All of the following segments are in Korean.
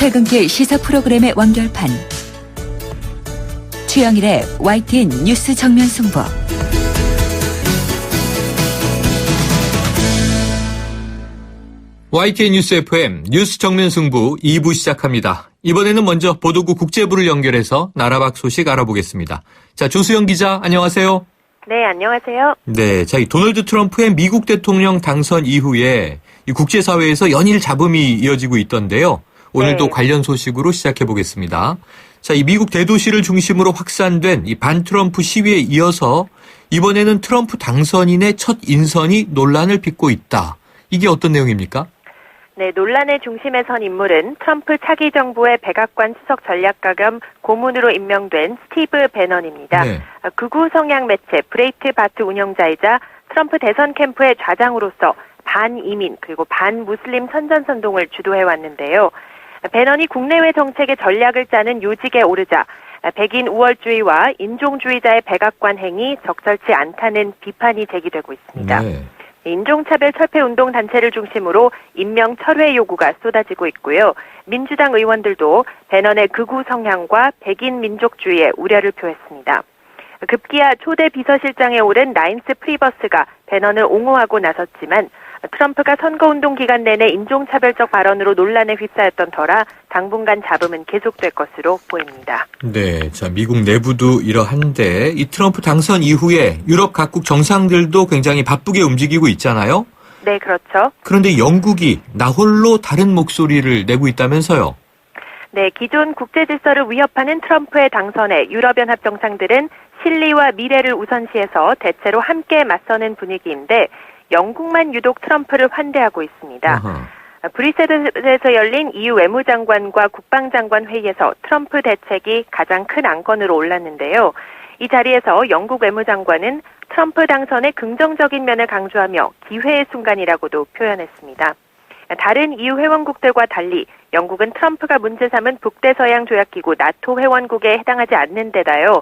퇴근길 시사 프로그램의 완결판. 최영일의 YTN 뉴스 정면 승부. YTN 뉴스 FM 뉴스 정면 승부 2부 시작합니다. 이번에는 먼저 보도국 국제부를 연결해서 나라 밖 소식 알아보겠습니다. 자, 조수영 기자, 안녕하세요. 네, 안녕하세요. 네, 자, 이 도널드 트럼프의 미국 대통령 당선 이후에 이 국제사회에서 연일 잡음이 이어지고 있던데요. 오늘도 네. 관련 소식으로 시작해 보겠습니다. 자, 이 미국 대도시를 중심으로 확산된 이 반트럼프 시위에 이어서 이번에는 트럼프 당선인의 첫 인선이 논란을 빚고 있다. 이게 어떤 내용입니까? 네, 논란의 중심에 선 인물은 트럼프 차기 정부의 백악관 수석 전략가 겸 고문으로 임명된 스티브 배넌입니다. 네. 극우 성향 매체 브레이트바트 운영자이자 트럼프 대선 캠프의 좌장으로서 반이민 그리고 반무슬림 선전선동을 주도해왔는데요. 배넌이 국내외 정책의 전략을 짜는 요직에 오르자 백인 우월주의와 인종주의자의 백악관 행위 적절치 않다는 비판이 제기되고 있습니다. 네. 인종차별 철폐운동 단체를 중심으로 임명 철회 요구가 쏟아지고 있고요. 민주당 의원들도 배넌의 극우 성향과 백인 민족주의에 우려를 표했습니다. 급기야 초대 비서실장에 오른 라인스 프리버스가 배넌을 옹호하고 나섰지만 트럼프가 선거운동 기간 내내 인종차별적 발언으로 논란에 휩싸였던 터라 당분간 잡음은 계속될 것으로 보입니다. 네, 자, 미국 내부도 이러한데 이 트럼프 당선 이후에 유럽 각국 정상들도 굉장히 바쁘게 움직이고 있잖아요. 네, 그렇죠. 그런데 영국이 나홀로 다른 목소리를 내고 있다면서요. 네, 기존 국제 질서를 위협하는 트럼프의 당선에 유럽연합 정상들은 실리와 미래를 우선시해서 대체로 함께 맞서는 분위기인데 영국만 유독 트럼프를 환대하고 있습니다. 브뤼셀에서 열린 EU 외무장관과 국방장관 회의에서 트럼프 대책이 가장 큰 안건으로 올랐는데요. 이 자리에서 영국 외무장관은 트럼프 당선의 긍정적인 면을 강조하며 기회의 순간이라고도 표현했습니다. 다른 EU 회원국들과 달리 영국은 트럼프가 문제 삼은 북대서양 조약기구 나토 회원국에 해당하지 않는 데다요.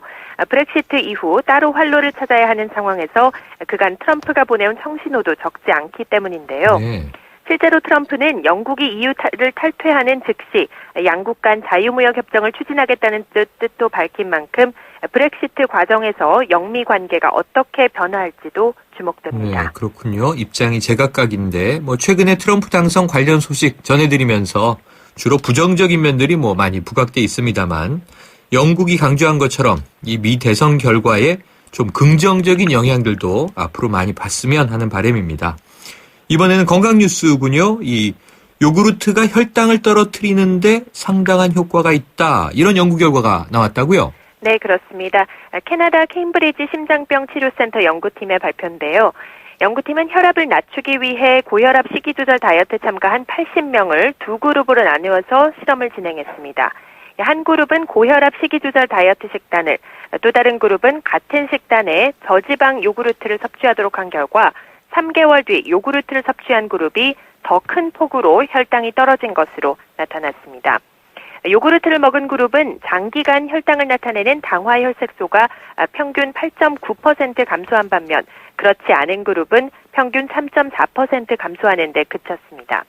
브렉시트 이후 따로 활로를 찾아야 하는 상황에서 그간 트럼프가 보내온 청신호도 적지 않기 때문인데요. 네. 실제로 트럼프는 영국이 EU를 탈퇴하는 즉시 양국 간 자유무역 협정을 추진하겠다는 뜻도 밝힌 만큼 브렉시트 과정에서 영미 관계가 어떻게 변화할지도 주목됩니다. 네, 그렇군요. 입장이 제각각인데 최근에 트럼프 당선 관련 소식 전해드리면서 주로 부정적인 면들이 많이 부각돼 있습니다만 영국이 강조한 것처럼 이 미 대선 결과에 좀 긍정적인 영향들도 앞으로 많이 봤으면 하는 바람입니다. 이번에는 건강 뉴스군요. 이 요구르트가 혈당을 떨어뜨리는데 상당한 효과가 있다. 이런 연구 결과가 나왔다고요? 네, 그렇습니다. 캐나다 케임브리지 심장병 치료센터 연구팀의 발표인데요. 연구팀은 혈압을 낮추기 위해 고혈압 식이조절 다이어트 참가한 80명을 두 그룹으로 나누어서 실험을 진행했습니다. 한 그룹은 고혈압 식이조절 다이어트 식단을, 또 다른 그룹은 같은 식단에 저지방 요구르트를 섭취하도록 한 결과 3개월 뒤 요구르트를 섭취한 그룹이 더 큰 폭으로 혈당이 떨어진 것으로 나타났습니다. 요구르트를 먹은 그룹은 장기간 혈당을 나타내는 당화혈색소가 평균 8.9% 감소한 반면 그렇지 않은 그룹은 평균 3.4% 감소하는 데 그쳤습니다.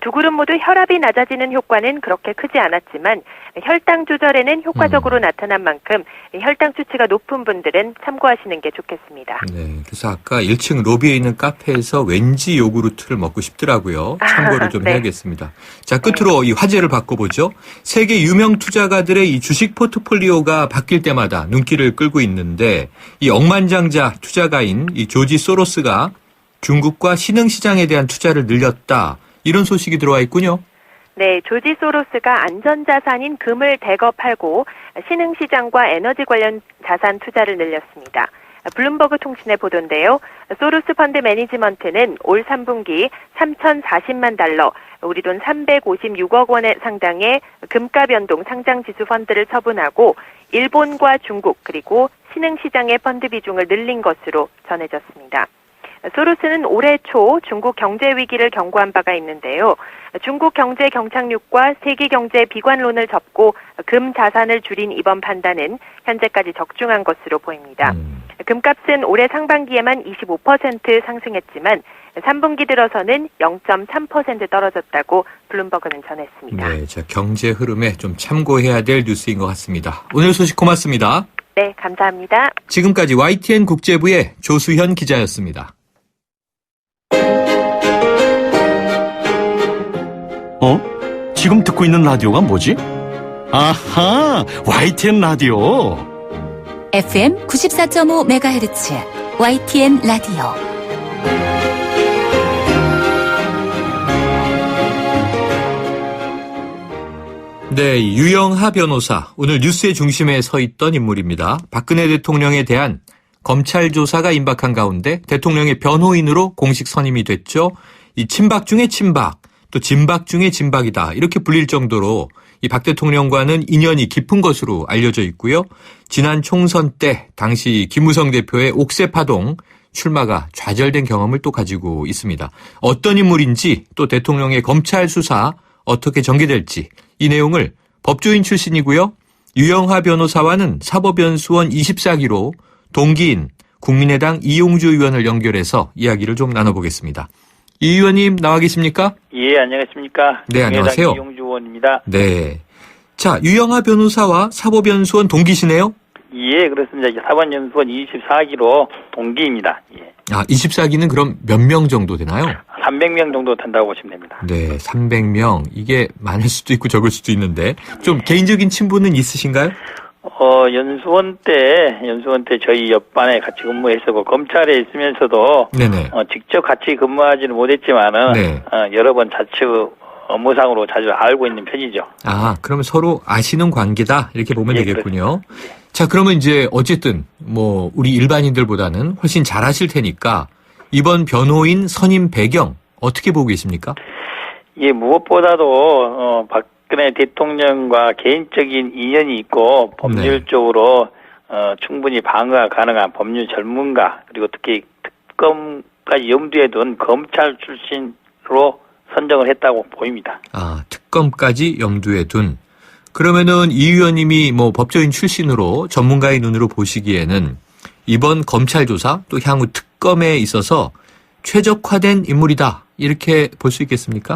두 그룹 모두 혈압이 낮아지는 효과는 그렇게 크지 않았지만 혈당 조절에는 효과적으로 나타난 만큼 혈당 수치가 높은 분들은 참고하시는 게 좋겠습니다. 네, 그래서 아까 1층 로비에 있는 카페에서 왠지 요구르트를 먹고 싶더라고요. 참고를 좀 네. 해야겠습니다. 자, 끝으로 이 화제를 바꿔보죠. 세계 유명 투자가들의 이 주식 포트폴리오가 바뀔 때마다 눈길을 끌고 있는데 이 억만장자 투자가인 이 조지 소로스가 중국과 신흥시장에 대한 투자를 늘렸다. 이런 소식이 들어와 있군요. 네, 조지 소로스가 안전자산인 금을 대거 팔고 신흥시장과 에너지 관련 자산 투자를 늘렸습니다. 블룸버그 통신의 보도인데요. 소로스 펀드 매니지먼트는 올 3분기 3,040만 달러, 우리 돈 356억 원의 상당의 금가 변동 상장지수 펀드를 처분하고 일본과 중국 그리고 신흥시장의 펀드 비중을 늘린 것으로 전해졌습니다. 소로스는 올해 초 중국 경제 위기를 경고한 바가 있는데요. 중국 경제 경착륙과 세계 경제 비관론을 접고 금 자산을 줄인 이번 판단은 현재까지 적중한 것으로 보입니다. 금값은 올해 상반기에만 25% 상승했지만 3분기 들어서는 0.3% 떨어졌다고 블룸버그는 전했습니다. 네, 자, 경제 흐름에 좀 참고해야 될 뉴스인 것 같습니다. 오늘 소식 고맙습니다. 네, 감사합니다. 지금까지 YTN 국제부의 조수현 기자였습니다. 지금 듣고 있는 라디오가 뭐지? 아하, YTN 라디오. FM 94.5MHz YTN 라디오. 네, 유영하 변호사, 오늘 뉴스의 중심에 서 있던 인물입니다. 박근혜 대통령에 대한 검찰 조사가 임박한 가운데 대통령의 변호인으로 공식 선임이 됐죠. 이 친박 중에 친박, 또 진박 중에 진박이다, 이렇게 불릴 정도로 이 박 대통령과는 인연이 깊은 것으로 알려져 있고요. 지난 총선 때 당시 김무성 대표의 옥새 파동 출마가 좌절된 경험을 또 가지고 있습니다. 어떤 인물인지, 또 대통령의 검찰 수사 어떻게 전개될지, 이 내용을 법조인 출신이고요. 유영하 변호사와는 사법연수원 24기로 동기인 국민의당 이용주 의원을 연결해서 이야기를 좀 나눠보겠습니다. 이 의원님 나와 계십니까? 예, 안녕하십니까. 네, 안녕하세요. 이용주 의원입니다. 네. 자, 유영하 변호사와 사법연수원 동기시네요? 예, 그렇습니다. 사법연수원 24기로 동기입니다. 예. 아, 24기는 그럼 몇 명 정도 되나요? 300명 정도 된다고 보시면 됩니다. 네, 300명. 이게 많을 수도 있고 적을 수도 있는데 좀 개인적인 친분은 있으신가요? 연수원 때 저희 옆반에 같이 근무했었고, 검찰에 있으면서도, 네네. 직접 같이 근무하지는 못했지만은, 네. 여러 번 자주 업무상으로 자주 알고 있는 편이죠. 아, 그러면 서로 아시는 관계다, 이렇게 보면 예, 되겠군요. 자, 그러면 이제 어쨌든 뭐 우리 일반인들보다는 훨씬 잘 아실 테니까 이번 변호인 선임 배경 어떻게 보고 계십니까? 예, 무엇보다도 박근혜 대통령과 개인적인 인연이 있고 법률적으로 충분히 방어가 가능한 법률 전문가, 그리고 특히 특검까지 염두에 둔 검찰 출신으로 선정을 했다고 보입니다. 아, 특검까지 염두에 둔. 그러면은 이 의원님이 뭐 법조인 출신으로 전문가의 눈으로 보시기에는 이번 검찰 조사 또 향후 특검에 있어서 최적화된 인물이다, 이렇게 볼 수 있겠습니까?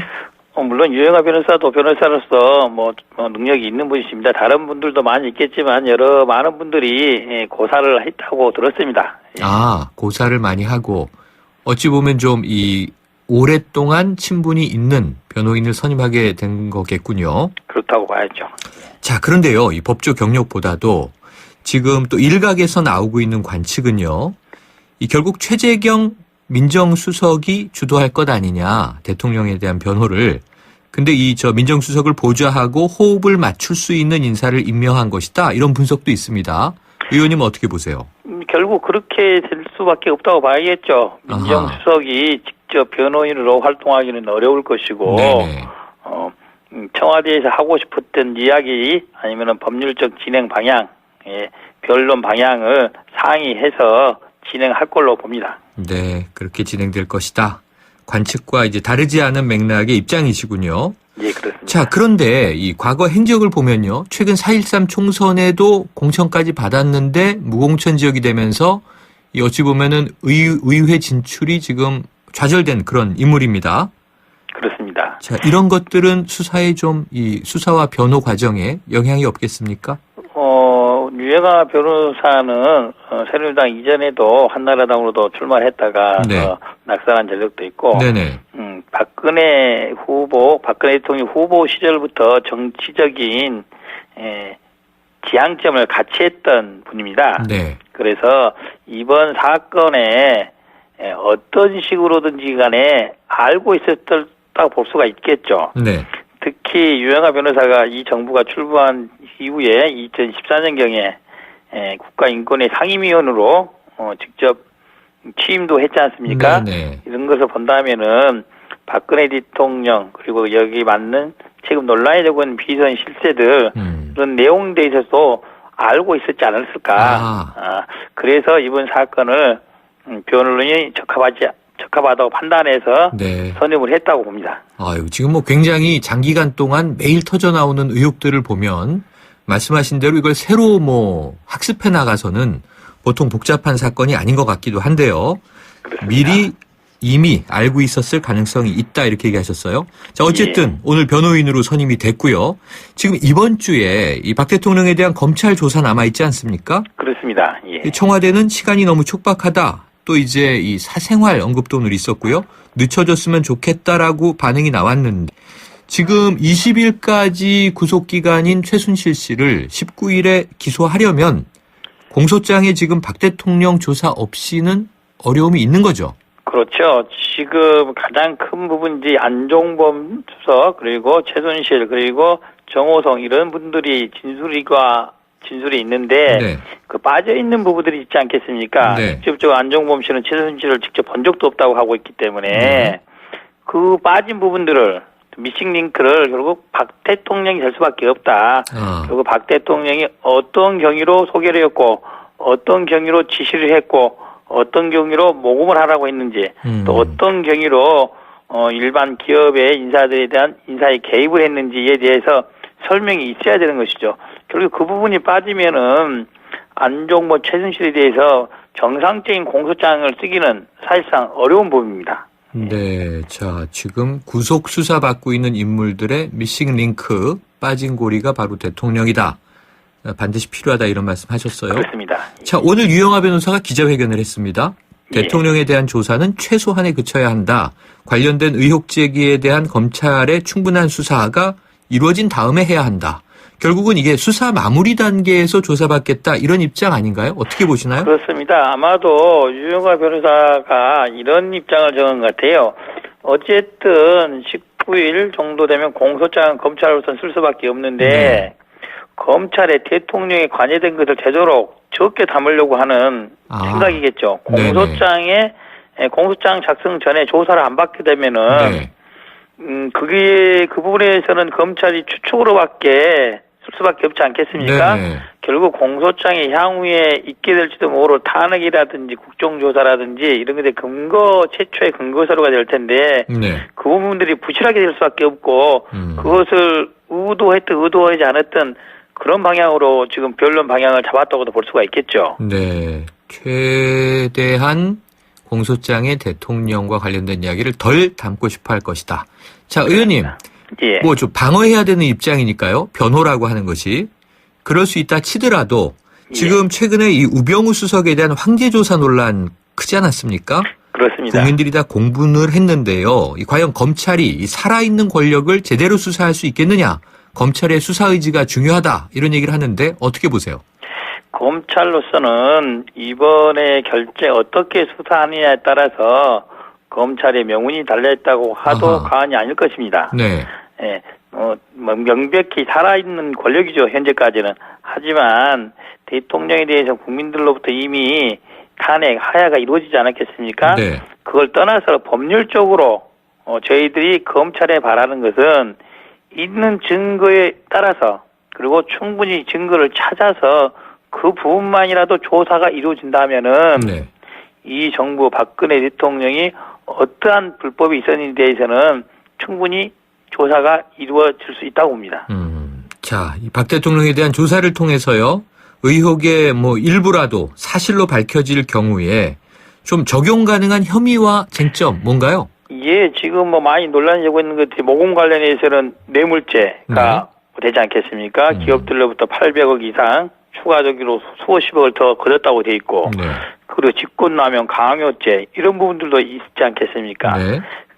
물론 유영하 변호사도 변호사로서 능력이 있는 분이십니다. 다른 분들도 많이 있겠지만 많은 분들이 고사를 했다고 들었습니다. 아, 고사를 많이 하고 어찌 보면 좀 이 오랫동안 친분이 있는 변호인을 선임하게 된 거겠군요. 그렇다고 봐야죠. 자, 그런데요, 이 법조 경력보다도 지금 또 일각에서 나오고 있는 관측은요, 이 결국 최재경 민정수석이 주도할 것 아니냐, 대통령에 대한 변호를. 근데 민정수석을 보좌하고 호흡을 맞출 수 있는 인사를 임명한 것이다, 이런 분석도 있습니다. 의원님은 어떻게 보세요? 결국 그렇게 될 수밖에 없다고 봐야겠죠. 민정수석이 직접 변호인으로 활동하기는 어려울 것이고, 청와대에서 하고 싶었던 이야기 아니면은 법률적 진행 방향, 변론 방향을 상의해서 진행할 걸로 봅니다. 네, 그렇게 진행될 것이다. 관측과 이제 다르지 않은 맥락의 입장이시군요. 예, 그렇습니다. 자, 그런데 이 과거 행적을 보면요, 최근 4.13 총선에도 공천까지 받았는데 무공천 지역이 되면서 이 어찌 보면은 의회 진출이 지금 좌절된 그런 인물입니다. 그렇습니다. 자, 이런 것들은 수사에 이 수사와 변호 과정에 영향이 없겠습니까? 유영하 변호사는 새누리당 이전에도 한나라당으로도 출마했다가 낙선한 전력도 있고, 네네. 박근혜 대통령 후보 시절부터 정치적인 지향점을 같이 했던 분입니다. 네. 그래서 이번 사건에 어떤 식으로든지 간에 알고 있었다고 볼 수가 있겠죠. 네. 특히 유영하 변호사가 이 정부가 출범한 이후에 2014년경에 국가인권위 상임위원으로 직접 취임도 했지 않습니까? 네네. 이런 것을 본다면은 박근혜 대통령, 그리고 여기 맞는 지금 논란이 되고 있는 비선 실세들 그런 내용에 있어서 알고 있었지 않았을까. 그래서 이번 사건을 변호인이 적합하다고 판단해서 선임을 했다고 봅니다. 아유, 지금 뭐 굉장히 장기간 동안 매일 터져 나오는 의혹들을 보면 말씀하신 대로 이걸 새로 학습해 나가서는 보통 복잡한 사건이 아닌 것 같기도 한데요. 그렇습니다. 미리 이미 알고 있었을 가능성이 있다 이렇게 얘기하셨어요. 자, 어쨌든 오늘 변호인으로 선임이 됐고요. 지금 이번 주에 이 박 대통령에 대한 검찰 조사 남아 있지 않습니까? 그렇습니다. 청와대는 시간이 너무 촉박하다. 또 이제 이 사생활 언급도 오늘 있었고요. 늦춰졌으면 좋겠다라고 반응이 나왔는데 지금 20일까지 구속기간인 최순실 씨를 19일에 기소하려면 공소장에 지금 박 대통령 조사 없이는 어려움이 있는 거죠. 그렇죠. 지금 가장 큰 부분이 안종범 수석 그리고 최순실 그리고 정호성 이런 분들이 진술이 있는데 네. 그 빠져 있는 부분들이 있지 않겠습니까? 네. 직접 안종범 씨는 최순실을 직접 본 적도 없다고 하고 있기 때문에 그 빠진 부분들을 미싱 링크를 결국 박 대통령이 될 수밖에 없다. 결국 박 대통령이 어떤 경위로 소개를 했고 어떤 경위로 지시를 했고 어떤 경위로 모금을 하라고 했는지 또 어떤 경위로 일반 기업의 인사들에 대한 인사에 개입을 했는지에 대해서 설명이 있어야 되는 것이죠. 결국 그 부분이 빠지면은 안종범 최순실에 대해서 정상적인 공소장을 쓰기는 사실상 어려운 부분입니다. 네, 자 지금 구속 수사 받고 있는 인물들의 미싱 링크 빠진 고리가 바로 대통령이다. 반드시 필요하다 이런 말씀하셨어요. 그렇습니다. 자 오늘 유영하 변호사가 기자회견을 했습니다. 대통령에 대한 조사는 최소한에 그쳐야 한다. 관련된 의혹 제기에 대한 검찰의 충분한 수사가 이루어진 다음에 해야 한다. 결국은 이게 수사 마무리 단계에서 조사받겠다 이런 입장 아닌가요? 어떻게 보시나요? 그렇습니다. 아마도 유영하 변호사가 이런 입장을 정한 것 같아요. 어쨌든 19일 정도 되면 공소장 검찰로서는 쓸 수밖에 없는데 검찰에 대통령이 관여된 것을 되도록 적게 담으려고 하는 생각이겠죠. 공소장 작성 전에 조사를 안 받게 되면은 그게 그 부분에서는 검찰이 추측으로밖에 쓸 수밖에 없지 않겠습니까? 결국 공소장이 향후에 있게 될지도 모를 탄핵이라든지 국정조사라든지 이런 것에 최초의 근거서류가 될 텐데 그 부분들이 부실하게 될 수밖에 없고 그것을 의도하지 않았던 그런 방향으로 지금 변론 방향을 잡았다고도 볼 수가 있겠죠. 네. 최대한 공소장에 대통령과 관련된 이야기를 덜 담고 싶어 할 것이다. 자, 의원님. 뭐 좀 방어해야 되는 입장이니까요. 변호라고 하는 것이. 그럴 수 있다 치더라도 지금 최근에 이 우병우 수석에 대한 황제조사 논란 크지 않았습니까? 그렇습니다. 국민들이 다 공분을 했는데요. 과연 검찰이 살아있는 권력을 제대로 수사할 수 있겠느냐. 검찰의 수사 의지가 중요하다. 이런 얘기를 하는데 어떻게 보세요? 검찰로서는 이번에 결정 어떻게 수사하느냐에 따라서 검찰의 명운이 달려있다고 하도 과언이 아닐 것입니다. 명백히 살아있는 권력이죠. 현재까지는. 하지만 대통령에 대해서 국민들로부터 이미 탄핵, 하야가 이루어지지 않았겠습니까? 그걸 떠나서 법률적으로 저희들이 검찰에 바라는 것은 있는 증거에 따라서 그리고 충분히 증거를 찾아서 그 부분만이라도 조사가 이루어진다면은 이 정부 박근혜 대통령이 어떠한 불법이 있었는지에 대해서는 충분히 조사가 이루어질 수 있다고 봅니다. 자, 이 박 대통령에 대한 조사를 통해서요. 의혹의 일부라도 사실로 밝혀질 경우에 좀 적용 가능한 혐의와 쟁점 뭔가요? 지금 많이 논란이 되고 있는 것들이 모금 관련해서는 뇌물죄가 되지 않겠습니까? 기업들로부터 800억 이상 추가적으로 수십억을 더 거뒀다고 돼 있고 그리고 직권남용, 강요죄 이런 부분들도 있지 않겠습니까?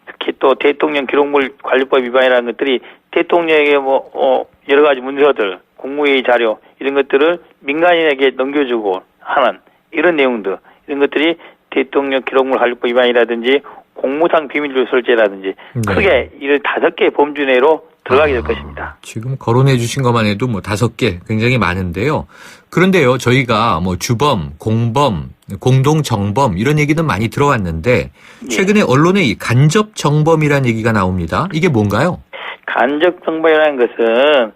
특히 또 대통령 기록물 관리법 위반이라는 것들이 대통령에게 여러 가지 문서들, 국무회의 자료 이런 것들을 민간인에게 넘겨주고 하는 이런 내용들 이런 것들이 대통령 기록물 관리법 위반이라든지 공무상 비밀누설죄라든지 크게 이런 5개의 범주 내로 들어가게 될 것입니다. 지금 거론해 주신 것만 해도 5개 굉장히 많은데요. 그런데요, 저희가 주범, 공범, 공동정범 이런 얘기는 많이 들어왔는데 최근에 언론에 이 간접정범이라는 얘기가 나옵니다. 이게 뭔가요? 간접정범이라는 것은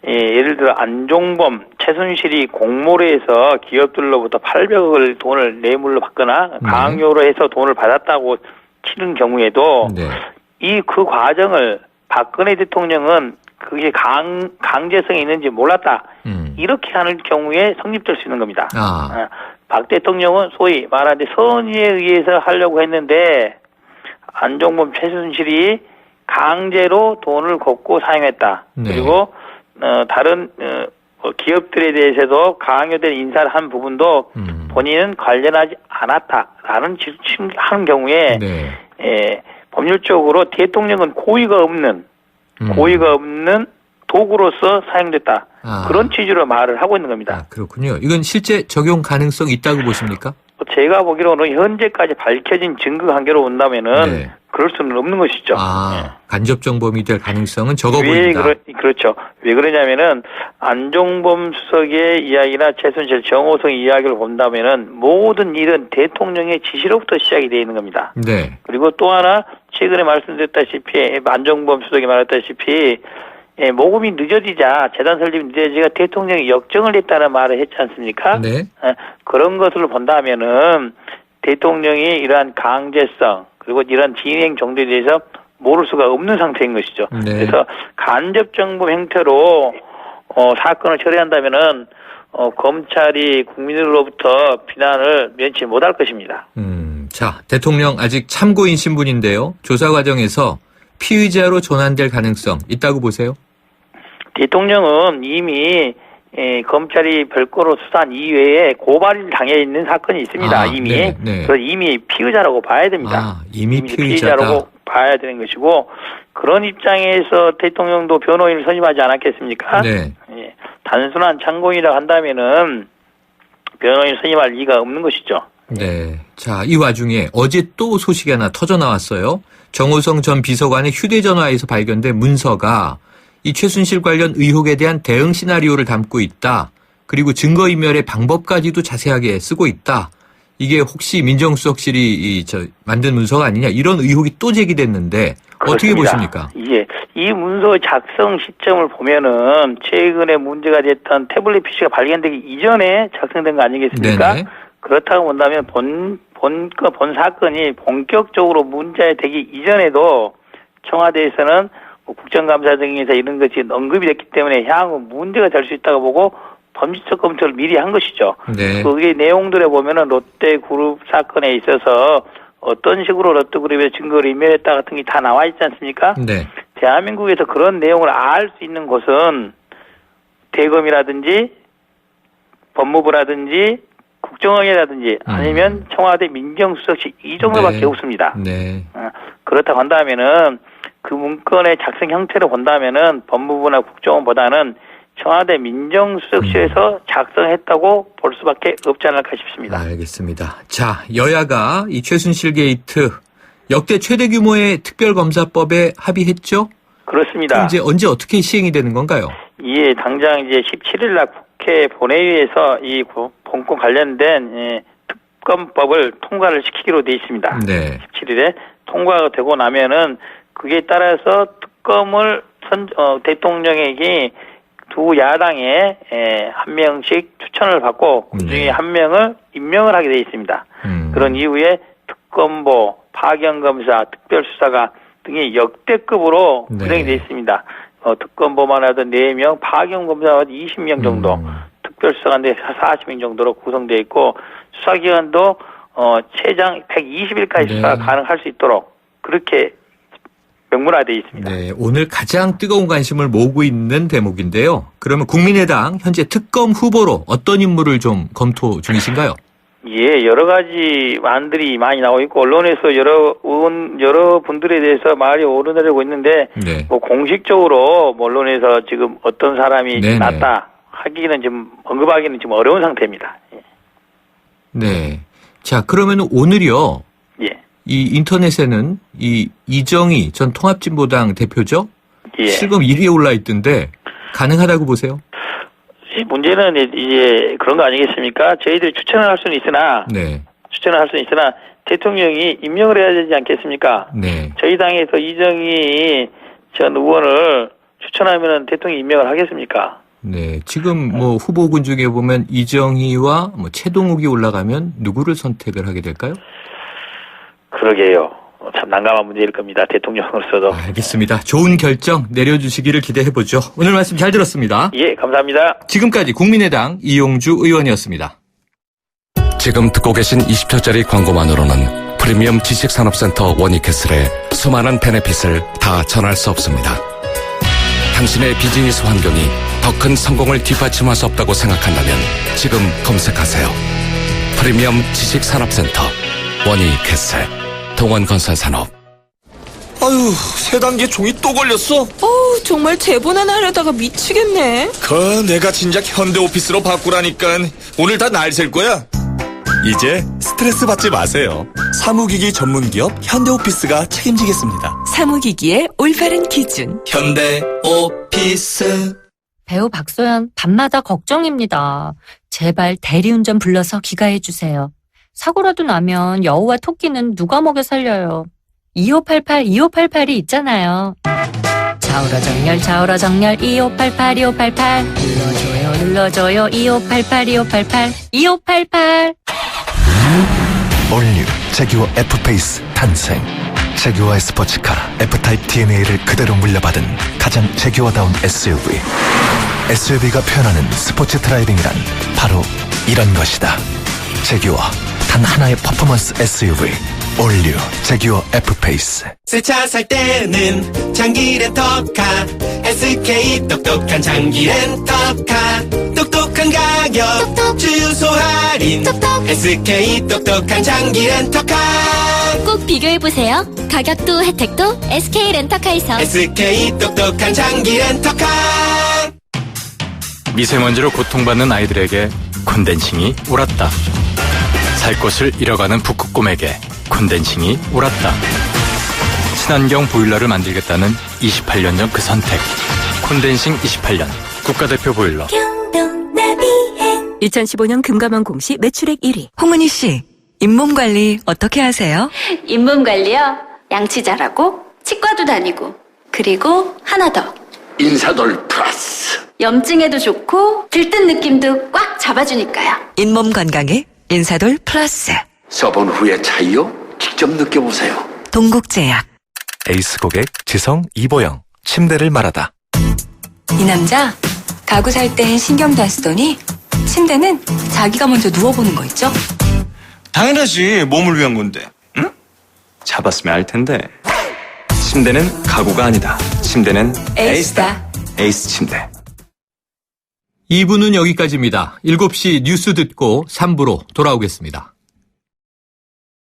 예를 들어 안종범, 최순실이 공모를 해서 기업들로부터 800억을 돈을 뇌물로 받거나 강요로 해서 돈을 받았다고 치는 경우에도 그 과정을 박근혜 대통령은 그게 강제성이 있는지 몰랐다. 이렇게 하는 경우에 성립될 수 있는 겁니다. 박 대통령은 소위 말하는데 선의에 의해서 하려고 했는데 안종범 최순실이 강제로 돈을 걷고 사용했다. 네. 그리고 다른 기업들에 대해서도 강요된 인사를 한 부분도 본인은 관련하지 않았다라는 하는 경우에 네. 법률적으로 대통령은 고의가 없는 도구로서 사용됐다. 그런 취지로 말을 하고 있는 겁니다. 그렇군요. 이건 실제 적용 가능성이 있다고 보십니까? 제가 보기로는 현재까지 밝혀진 증거 관계로 본다면은 네. 그럴 수는 없는 것이죠. 간접 정범이 될 가능성은 적어 보인다. 그렇죠. 왜 그러냐면은 안종범 수석의 이야기나 최순실, 정호성 이야기를 본다면은 모든 일은 대통령의 지시로부터 시작이 되어 있는 겁니다. 네. 그리고 또 하나 최근에 말씀드렸다시피 안종범 수석이 말했다시피 모금이 늦어지자 재단 설립이 늦어지자 대통령이 역정을 했다는 말을 했지 않습니까? 네. 그런 것을 본다면은 대통령이 이러한 강제성 그리고 이런 진행 정도에 대해서 모를 수가 없는 상태인 것이죠. 네. 그래서 간접 정범 형태로 사건을 처리한다면은 검찰이 국민들로부터 비난을 면치 못할 것입니다. 자, 대통령 아직 참고인 신분인데요. 조사 과정에서 피의자로 전환될 가능성 있다고 보세요? 대통령은 이미 검찰이 별거로 수사한 이외에 고발을 당해 있는 사건이 있습니다. 이미. 네, 네. 그래서 이미 피의자라고 봐야 됩니다. 이미 피의자다. 피의자라고 봐야 되는 것이고 그런 입장에서 대통령도 변호인을 선임하지 않았겠습니까? 네. 단순한 참고인이라고 한다면은 변호인을 선임할 이유가 없는 것이죠. 네. 자, 이 와중에 어제 또 소식이 하나 터져 나왔어요. 정호성 전 비서관의 휴대전화에서 발견된 문서가 이 최순실 관련 의혹에 대한 대응 시나리오를 담고 있다. 그리고 증거인멸의 방법까지도 자세하게 쓰고 있다. 이게 혹시 민정수석실이 만든 문서가 아니냐 이런 의혹이 또 제기됐는데 그렇습니다. 어떻게 보십니까? 예, 이 문서 작성 시점을 보면은 최근에 문제가 됐던 태블릿 PC가 발견되기 이전에 작성된 거 아니겠습니까? 네네. 그렇다고 본다면 본 사건이 본격적으로 문제가 되기 이전에도 청와대에서는 국정감사 등에서 이런 것이 언급이 됐기 때문에 향후 문제가 될 수 있다고 보고 범죄적 검토를 미리 한 것이죠. 네. 그게 내용들에 보면은 롯데그룹 사건에 있어서 어떤 식으로 롯데그룹의 증거를 인멸했다 같은 게 다 나와 있지 않습니까? 네. 대한민국에서 그런 내용을 알 수 있는 곳은 대검이라든지 법무부라든지 국정원이라든지 아니면 청와대 민정수석실 이 정도밖에 없습니다. 네. 그렇다고 한다면은 그 문건의 작성 형태를 본다면은 법무부나 국정원보다는 청와대 민정수석실에서 작성했다고 볼 수밖에 없지 않을까 싶습니다. 알겠습니다. 자, 여야가 이 최순실 게이트 역대 최대 규모의 특별검사법에 합의했죠? 그렇습니다. 이제 언제 어떻게 시행이 되는 건가요? 예, 당장 이제 17일 날 국회 본회의에서 이 본건 관련된 특검법을 통과를 시키기로 돼 있습니다. 네. 17일에 통과가 되고 나면은 그에 따라서 특검을 대통령에게 두 야당에 한 명씩 추천을 받고 그중에 한 명을 임명을 하게 돼 있습니다. 그런 이후에 특검보, 파견검사, 특별수사관 등이 역대급으로 구성이 돼 있습니다. 특검보만 하던 4명, 파견검사가 20명 정도, 특별수사관대 40명 정도로 구성되어 있고 수사기간도 최장 120일까지 수사가 가능할 수 있도록 그렇게 명문화되어 있습니다. 네, 오늘 가장 뜨거운 관심을 모으고 있는 대목인데요. 그러면 국민의당 현재 특검 후보로 어떤 인물을 좀 검토 중이신가요? 예, 여러 가지 안들이 많이 나오고 있고 언론에서 여러 분들에 대해서 말이 오르내리고 있는데 네. 뭐 공식적으로 언론에서 지금 어떤 사람이 낫다 하기는 지금 언급하기는 지금 어려운 상태입니다. 예. 네. 자, 그러면 오늘이요. 예. 이 인터넷에는 이 이정희 전 통합진보당 대표죠? 예. 실검 1위에 올라 있던데 가능하다고 보세요? 문제는 이제 그런 거 아니겠습니까? 저희들이 추천을 할 수는 있으나 추천을 할 수는 있으나 대통령이 임명을 해야 되지 않겠습니까? 네. 저희 당에서 이정희 전 의원을 추천하면 대통령이 임명을 하겠습니까? 네. 지금 뭐 후보군 중에 보면 이정희와 뭐 최동욱이 올라가면 누구를 선택을 하게 될까요? 그러게요. 참 난감한 문제일 겁니다. 대통령으로서도. 알겠습니다. 좋은 결정 내려주시기를 기대해보죠. 오늘 말씀 잘 들었습니다. 예, 감사합니다. 지금까지 국민의당 이용주 의원이었습니다. 지금 듣고 계신 20초짜리 광고만으로는 프리미엄 지식산업센터 워니캐슬의 수많은 베네핏을 다 전할 수 없습니다. 당신의 비즈니스 환경이 더 큰 성공을 뒷받침할 수 없다고 생각한다면 지금 검색하세요. 프리미엄 지식산업센터 워니캐슬 동원건설산업. 아유, 세 단계 종이 또 걸렸어. 정말 제보나 하려다가 미치겠네. 내가 진작 현대오피스로 바꾸라니까. 오늘 다 날 셀 거야. 이제 스트레스 받지 마세요. 사무기기 전문기업 현대오피스가 책임지겠습니다. 사무기기의 올바른 기준. 현대오피스. 배우 박소연, 밤마다 걱정입니다. 제발 대리운전 불러서 귀가해주세요. 사고라도 나면 여우와 토끼는 누가 먹여 살려요. 2588 있잖아요. 좌우로 정렬 2588 눌러줘요 2588 올뉴 제규어 F페이스 탄생. 제규어의 스포츠카 F타입 DNA를 그대로 물려받은 가장 제규어다운 SUV가 표현하는 스포츠 드라이빙이란 바로 이런 것이다. 제규어, 단 하나의 퍼포먼스 SUV 올뉴 제규어 F페이스. 새 차 살 때는 장기 렌터카 SK 똑똑한 장기 렌터카. 똑똑한 가격 주유소 할인 SK 똑똑한 장기 렌터카. 꼭 비교해보세요. 가격도 혜택도 SK 렌터카에서. SK 똑똑한 장기 렌터카. 미세먼지로 고통받는 아이들에게 콘덴싱이 옳았다. 살 곳을 잃어가는 북극곰에게 콘덴싱이 옳았다. 친환경 보일러를 만들겠다는 28년 전 그 선택. 콘덴싱 28년 국가대표 보일러. 2015년 금감원 공시 매출액 1위. 홍은희 씨, 잇몸 관리 어떻게 하세요? 잇몸 관리요? 양치 잘하고 치과도 다니고 그리고 하나 더. 인사돌 플러스. 염증에도 좋고 들뜬 느낌도 꽉 잡아주니까요. 잇몸 건강에 인사돌 플러스. 써본 후의 차이요? 직접 느껴보세요. 동국제약. 에이스 고객 지성 이보영. 침대를 말하다. 이 남자 가구 살 땐 신경도 안 쓰더니 침대는 자기가 먼저 누워보는 거 있죠? 당연하지. 몸을 위한 건데. 응? 잡았으면 알 텐데. 침대는 가구가 아니다. 침대는 에이스다. 에이스 침대. 2부는 여기까지입니다. 7시 뉴스 듣고 3부로 돌아오겠습니다.